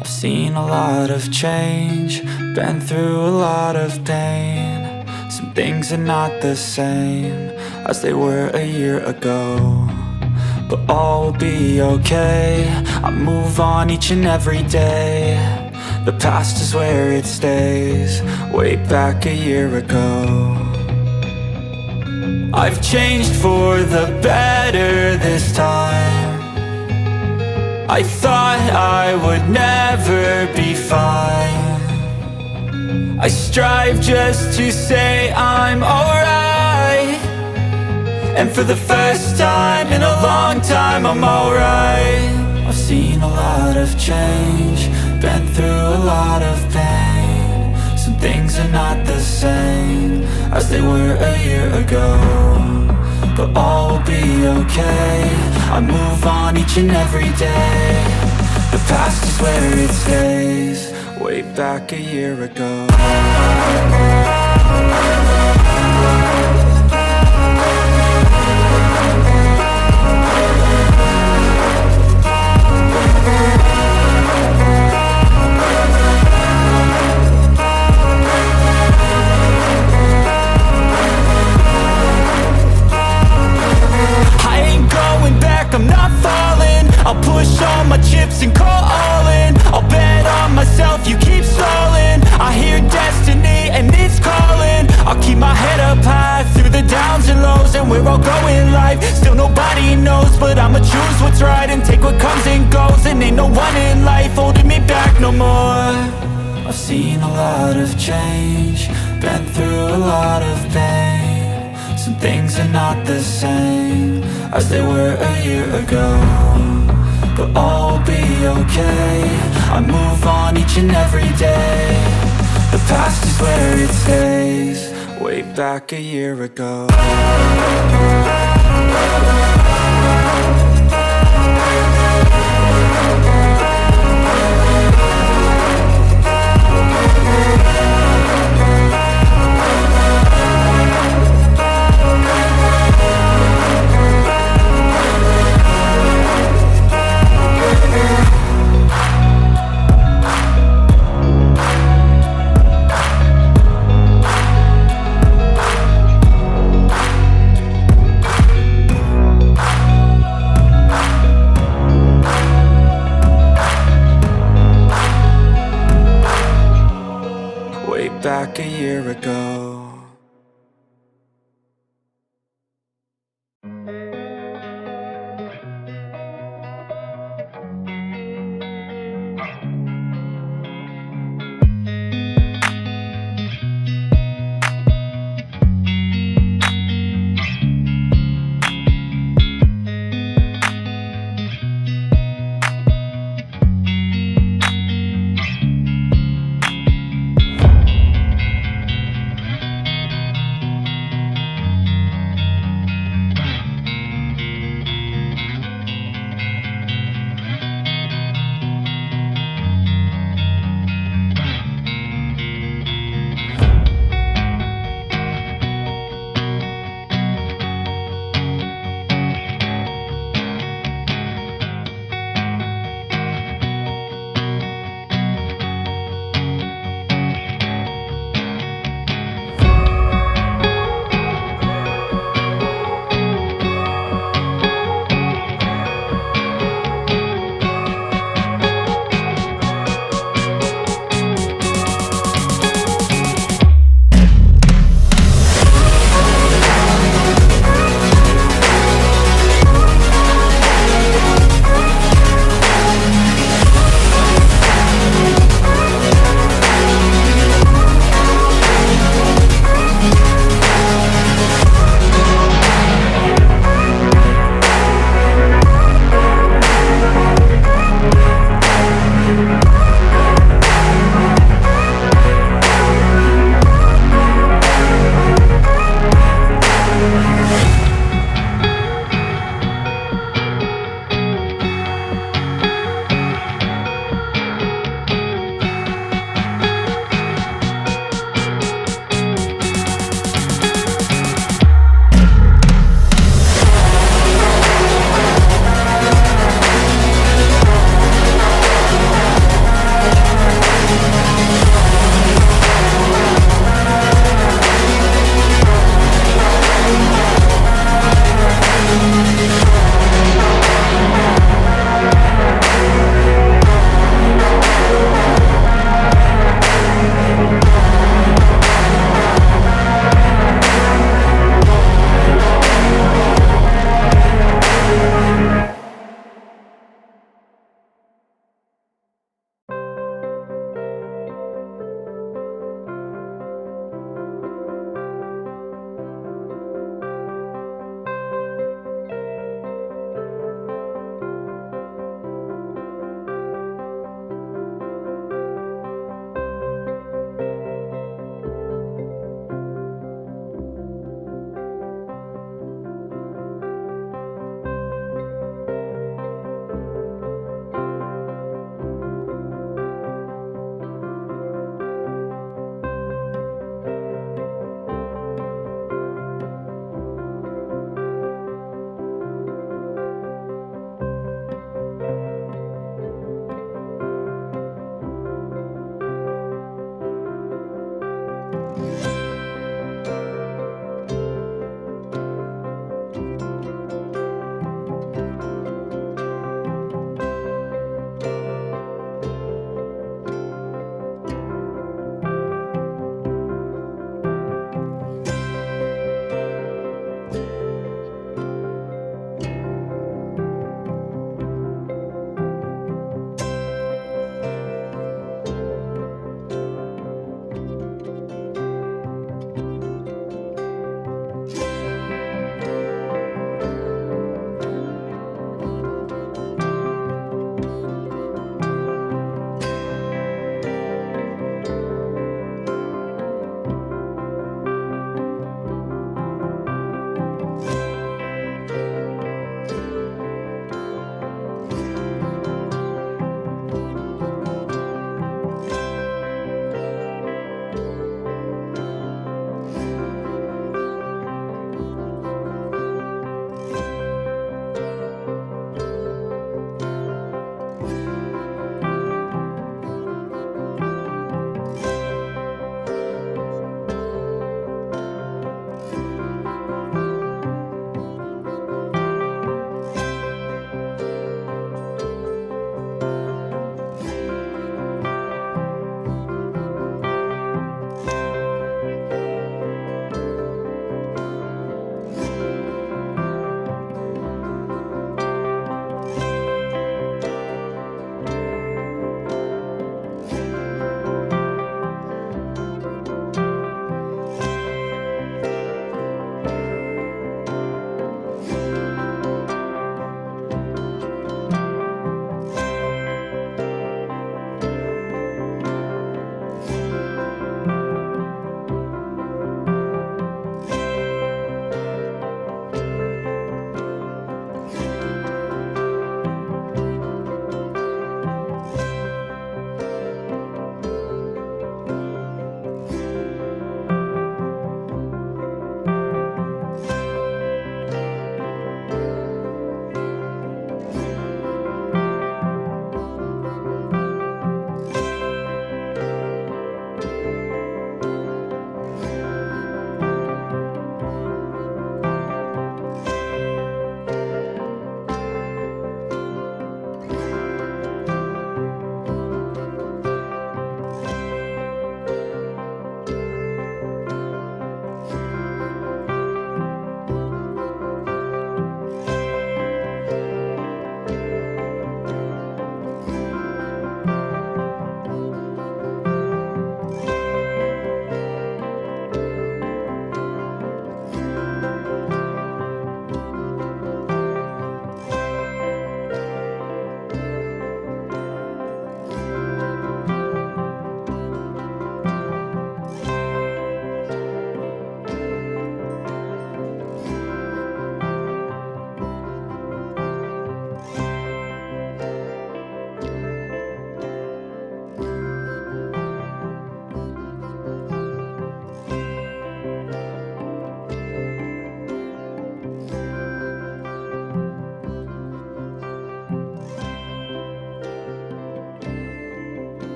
I've seen a lot of change, been through a lot of pain. Some things are not the same as they were a year ago, but all will be okay. I move on each and every day. The past is where it stays, way back a year ago. I've changed for the better this time. I thought I would never be fine. I strive just to say I'm alright, and for the first time in a long time I'm alright. I've seen a lot of change, been through a lot of pain. Some things are not the same as they were a year ago, but all will be okay. I move on each and every day. The past is where it stays, way back a year ago. I'm not falling, I'll push all my chips and call all in. I'll bet on myself, you keep stalling. I hear destiny and it's calling. I'll keep my head up high through the downs and lows, and we're all going life. Still nobody knows, but I'ma choose what's right and take what comes and goes. And ain't no one in life holding me back no more. I've seen a lot of change, been through a lot of pain. Some things are not the same as they were a year ago, but all will be okay. I move on each and every day. The past is where it stays, way back a year ago. Back a year ago.